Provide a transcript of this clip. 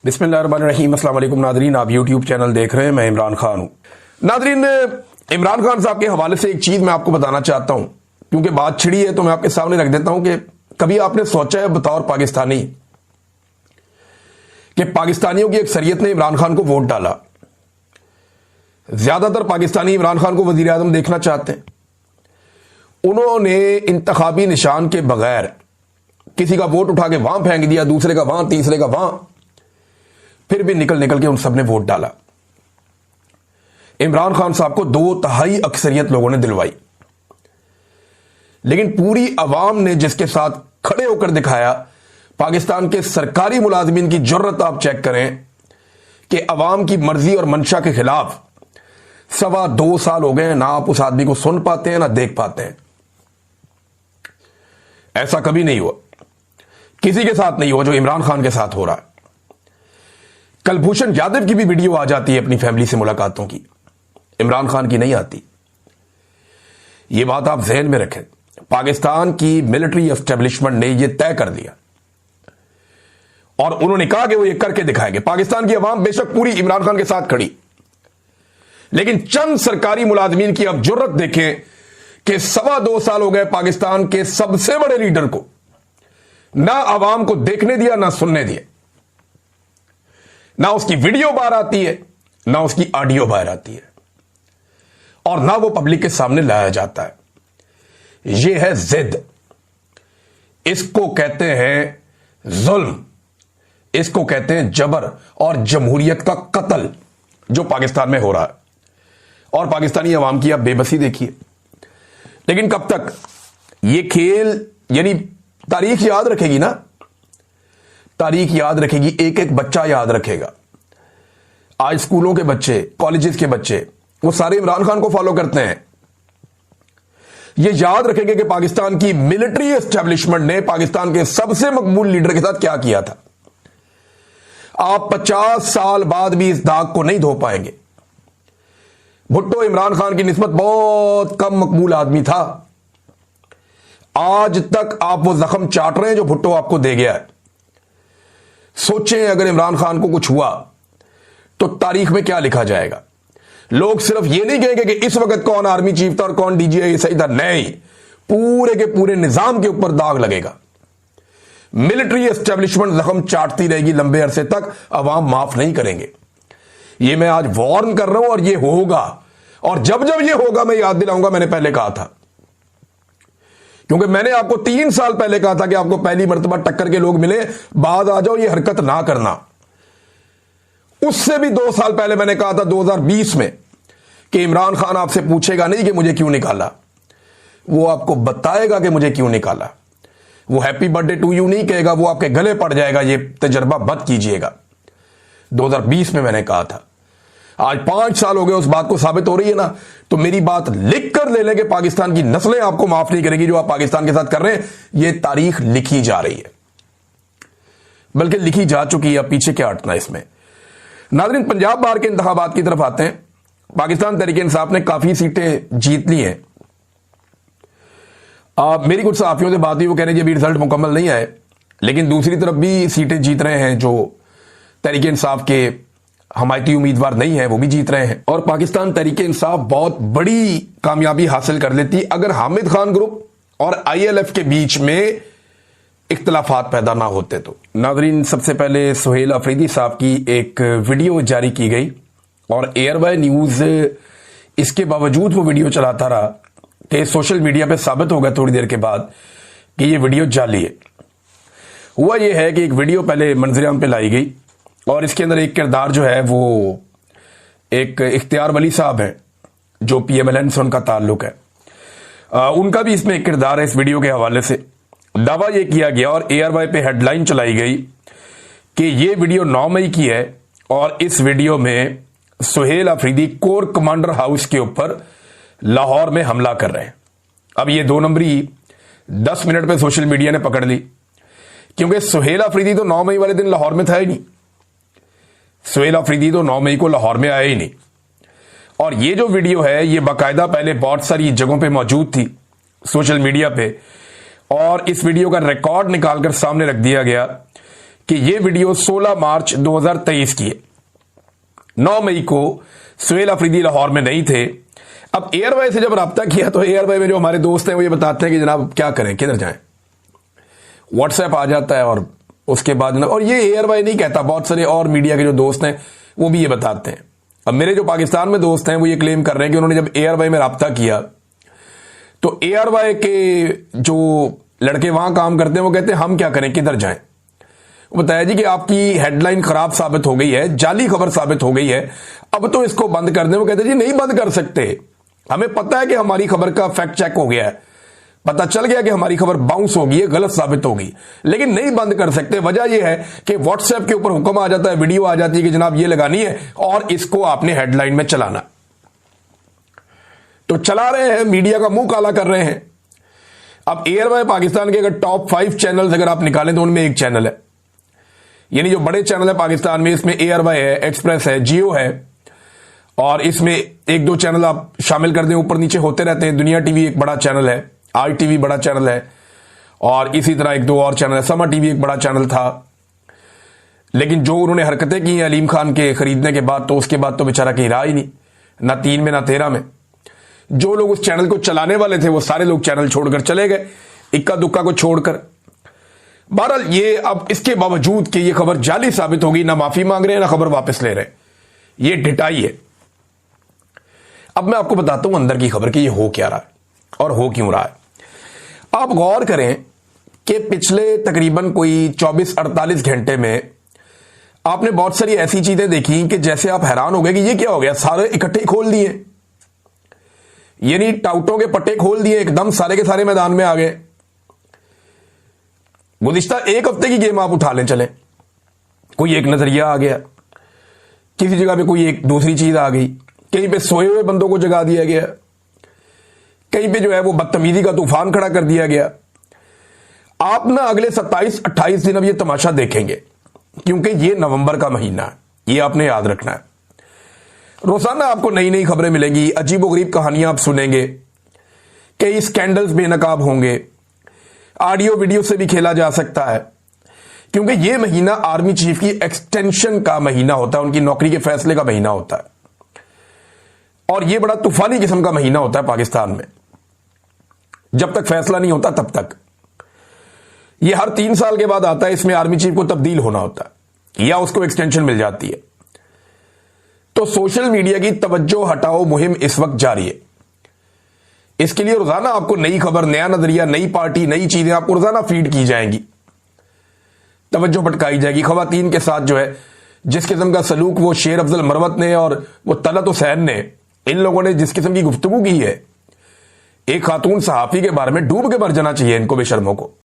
बिस्मिल्लाहिर्रहमानिर्रहीम। अस्सलाम वालेकुम नादरीन, आप यूट्यूब चैनल देख रहे हैं। मैं इमरान खान हूं। नादरीन, इमरान खान साहब के हवाले से एक चीज मैं आपको बताना चाहता हूं, क्योंकि बात छिड़ी है तो मैं आपके सामने रख देता हूं कि कभी आपने सोचा है बतौर पाकिस्तानी कि पाकिस्तानियों की अक्सरियत ने इमरान खान को वोट डाला। ज्यादातर पाकिस्तानी इमरान खान को वजीर आजम देखना चाहते हैं। उन्होंने इंतखाबी निशान के बगैर किसी का वोट उठा के वहां फेंक दिया, दूसरे का वहां, तीसरे का वहां, फिर भी निकल निकल के उन सब ने वोट डाला। इमरान खान साहब को 2/3 अक्सरियत लोगों ने दिलवाई, लेकिन पूरी अवाम ने जिसके साथ खड़े होकर दिखाया, पाकिस्तान के सरकारी मुलाजिमीन की जुर्रत आप चेक करें कि अवाम की मर्जी और मंशा के खिलाफ 2.25 साल हो गए हैं, ना आप उस आदमी को सुन पाते हैं ना देख पाते हैं। ऐसा कभी नहीं हुआ, किसी के साथ नहीं हुआ जो इमरान खान के साथ हो रहा है। कुलभूषण यादव की भी वीडियो आ जाती है अपनी फैमिली से मुलाकातों की, इमरान खान की नहीं आती। यह बात आप जहन में रखें। पाकिस्तान की मिलिट्री एस्टेब्लिशमेंट ने यह तय कर दिया और उन्होंने कहा कि वो ये करके दिखाएंगे। पाकिस्तान की अवाम बेशक पूरी इमरान खान के साथ खड़ी, लेकिन चंद सरकारी मुलाजमीन की अब जुर्रत देखें कि 2.25 साल हो गए पाकिस्तान के सबसे बड़े लीडर को ना अवाम को देखने दिया, ना सुनने दिया। ना उसकी वीडियो बाहर आती है, ना उसकी ऑडियो बाहर आती है, और ना वो पब्लिक के सामने लाया जाता है। यह है जिद। इसको कहते हैं जुल्म, इसको कहते हैं जबर और जमहूरियत का कत्ल जो पाकिस्तान में हो रहा है। और पाकिस्तानी अवाम की आप बेबसी देखिए। लेकिन कब तक ये खेल, यानी तारीख याद रखेगी ना, तारीख याद रखेगी, एक एक बच्चा याद रखेगा। आज स्कूलों के बच्चे, कॉलेजेस के बच्चे, वो सारे इमरान खान को फॉलो करते हैं। ये याद रखेंगे कि पाकिस्तान की मिलिट्री एस्टेब्लिशमेंट ने पाकिस्तान के सबसे मकबूल लीडर के साथ क्या किया था। आप 50 साल बाद भी इस दाग को नहीं धो पाएंगे। भुट्टो इमरान खान की निस्बत बहुत कम मकबूल आदमी था। आज तक आप वो जख्म चाट रहे हैं जो भुट्टो आपको दे गया है। सोचें अगर इमरान खान को कुछ हुआ तो तारीख में क्या लिखा जाएगा। लोग सिर्फ ये नहीं कहेंगे कि इस वक्त कौन आर्मी चीफ था और कौन डीजीआई सही था, नहीं, पूरे के पूरे निजाम के ऊपर दाग लगेगा। मिलिट्री एस्टेब्लिशमेंट जख्म चाटती रहेगी लंबे अरसे तक, अवाम माफ नहीं करेंगे। ये मैं आज वार्न कर रहा हूं और ये होगा। और जब जब ये होगा मैं याद दिलाऊंगा, मैंने पहले कहा था, क्योंकि मैंने आपको 3 साल पहले कहा था कि आपको पहली मर्तबा टक्कर के लोग मिले, बाद आ जाओ, ये हरकत ना करना। उससे भी 2 साल पहले मैंने कहा था 2020 में कि इमरान खान आपसे पूछेगा नहीं कि मुझे क्यों निकाला, वो आपको बताएगा कि मुझे क्यों निकाला। वो हैप्पी बर्थडे टू यू नहीं कहेगा, वो आपके गले पड़ जाएगा। ये तजर्बा मत कीजिएगा। 2020 में मैंने कहा था। आज 5 साल हो गए, उस बात को साबित हो रही है ना। तो मेरी बात लिख कर ले लें कि पाकिस्तान की नस्लें आपको माफ नहीं करेगी जो आप पाकिस्तान के साथ कर रहे हैं। यह तारीख लिखी जा रही है, बल्कि लिखी जा चुकी है। अब पीछे क्या हटना इसमें। नाज़रीन, पंजाब बार के इंतखाबात की तरफ आते हैं। पाकिस्तान तहरीक इंसाफ ने काफी सीटें जीत ली हैं। मेरी कुछ सहाफियों से बात हुई, वो कह रहे हैं अभी रिजल्ट मुकम्मल नहीं आए, लेकिन दूसरी तरफ भी सीटें जीत रहे हैं जो तहरीक इंसाफ के हमायती उम्मीदवार नहीं है, वो भी जीत रहे हैं। और पाकिस्तान तहरीक इंसाफ बहुत बड़ी कामयाबी हासिल कर लेती अगर हामिद खान ग्रुप और ILF के बीच में इख्तलाफात पैदा ना होते तो। नाज़रीन, सबसे पहले सुहेल अफरीदी साहब की एक वीडियो जारी की गई और एयरवाई न्यूज इसके बावजूद वो वीडियो चलाता रहा कि सोशल मीडिया पे साबित हो गया थोड़ी देर के बाद कि ये वीडियो जाली है। हुआ ये है कि एक वीडियो पहले मंजर-ए-आम पे लाई गई और इसके अंदर एक किरदार जो है वो एक इख्तियार वली साहब है जो PMLN से उनका ताल्लुक है। उनका भी इसमें एक किरदार है। इस वीडियो के हवाले से दावा यह किया गया और ARY पे हेडलाइन चलाई गई कि यह वीडियो 9 मई की है और इस वीडियो में Suhail Afridi core commander house के ऊपर लाहौर में हमला कर रहे हैं। अब ये 2 नंबरी 10 मिनट पे सोशल मीडिया ने पकड़ ली, क्योंकि सुहेल अफरीदी तो 9 मई वाले दिन लाहौर में था ही नहीं। सुहेल अफरीदी तो 9 मई को लाहौर में आया ही नहीं। और ये जो वीडियो है ये बाकायदा पहले बहुत सारी जगहों पे मौजूद थी सोशल मीडिया पे, और इस वीडियो का रिकॉर्ड निकालकर सामने रख दिया गया कि यह वीडियो 16 मार्च 2023 की है। 9 मई को सुहेल अफरीदी लाहौर में नहीं थे। अब एयरवाई से जब राब्ता किया तो एयरवाई में जो हमारे दोस्त हैं वो ये बताते हैं कि जनाब क्या करें, किधर जाएं। व्हाट्सएप आ जाता है और उसके बाद, और ये एयरवाई नहीं कहता, बहुत सारे और मीडिया के जो दोस्त हैं वो भी ये बताते हैं। अब मेरे जो पाकिस्तान में दोस्त हैं वो ये क्लेम कर रहे हैं कि उन्होंने जब एयरवाई में राब्ता किया तो एयरवाई के जो लड़के वहां काम करते हैं वो कहते हैं हम क्या करें, किधर जाएं। वो बताया जी कि आपकी हेडलाइन खराब साबित हो गई है, जाली खबर साबित हो गई है, अब तो इसको बंद कर दें। वो कहते हैं जी नहीं बंद कर सकते, हमें पता है कि हमारी खबर का फैक्ट चेक हो गया है, पता चल गया कि हमारी खबर बाउंस होगी, है गलत साबित होगी, लेकिन नहीं बंद कर सकते। वजह यह है कि व्हाट्सएप के ऊपर हुक्म आ जाता है, वीडियो आ जाती है कि जनाब ये लगानी है और इसको आपने हेडलाइन में चलाना। तो चला रहे हैं, मीडिया का मुंह काला कर रहे हैं। अब एयरवाई पाकिस्तान के अगर टॉप 5 चैनल अगर आप निकालें तो उनमें एक चैनल है, यानी जो बड़े चैनल है पाकिस्तान में, इसमें एयरवाई है, एक्सप्रेस है, जियो है, और इसमें 1-2 चैनल आप शामिल कर दें, ऊपर नीचे होते रहते हैं। दुनिया टीवी एक बड़ा चैनल है, आई टीवी बड़ा चैनल है, और इसी तरह 1-2 और चैनल है। समा टीवी एक बड़ा चैनल था, लेकिन जो उन्होंने हरकतें की अलीम खान के खरीदने के बाद, तो उसके बाद तो बेचारा कहीं रहा ही नहीं, ना 3 में ना 13 में। जो लोग उस चैनल को चलाने वाले थे वो सारे लोग चैनल छोड़कर चले गए, इक्का दुक्का को छोड़कर। बहरहाल ये अब इसके बावजूद कि ये खबर जाली साबित होगी, ना माफी मांग रहे हैं ना खबर वापस ले रहे हैं, ये ढिठाई है। अब मैं आपको बताता हूं अंदर की खबर कि ये हो क्या रहा है और हो क्यों रहा है। आप गौर करें कि पिछले तकरीबन कोई 24-48 घंटे में आपने बहुत सारी ऐसी चीजें देखी कि जैसे आप हैरान हो गए कि ये क्या हो गया, सारे इकट्ठे खोल दिए, यानी टाउटों के पट्टे खोल दिए, एकदम सारे के सारे मैदान में आ गए। गुज़िश्ता 1 हफ्ते की गेम आप उठा लें चलें, कोई एक नजरिया आ गया, किसी जगह पे कोई एक दूसरी चीज आ गई, कहीं पे सोए हुए बंदों को जगा दिया गया, कहीं पे जो है वो बदतमीजी का तूफान खड़ा कर दिया गया। आप ना अगले 27-28 दिन अब ये तमाशा देखेंगे, क्योंकि ये नवंबर का महीना है, ये आपने याद रखना है। रोजाना आपको नई नई खबरें मिलेंगी, अजीबोगरीब कहानियां आप सुनेंगे, कई स्कैंडल्स बेनकाब होंगे, ऑडियो वीडियो से भी खेला जा सकता है, क्योंकि यह महीना आर्मी चीफ की एक्सटेंशन का महीना होता है, उनकी नौकरी के फैसले का महीना होता है, और यह बड़ा तूफानी किस्म का महीना होता है पाकिस्तान में। जब तक फैसला नहीं होता तब तक, यह हर 3 साल के बाद आता है, इसमें आर्मी चीफ को तब्दील होना होता है या उसको एक्सटेंशन मिल जाती है। तो सोशल मीडिया की तवज्जो हटाओ मुहिम इस वक्त जारी है। इसके लिए रोजाना आपको नई खबर, नया नजरिया, नई पार्टी, नई चीजें आपको रोजाना फीड की जाएंगी, तवज्जो भटकाई जाएगी। खवातीन के साथ जो है जिस किस्म का सलूक वो शेर अफजल मरवत ने और वो तलत हुसैन ने, इन लोगों ने जिस किस्म की गुफ्तगू की है, एक खातून सहाफी के बारे में डूब के मर जाना चाहिए इनको, बेशर्मों को।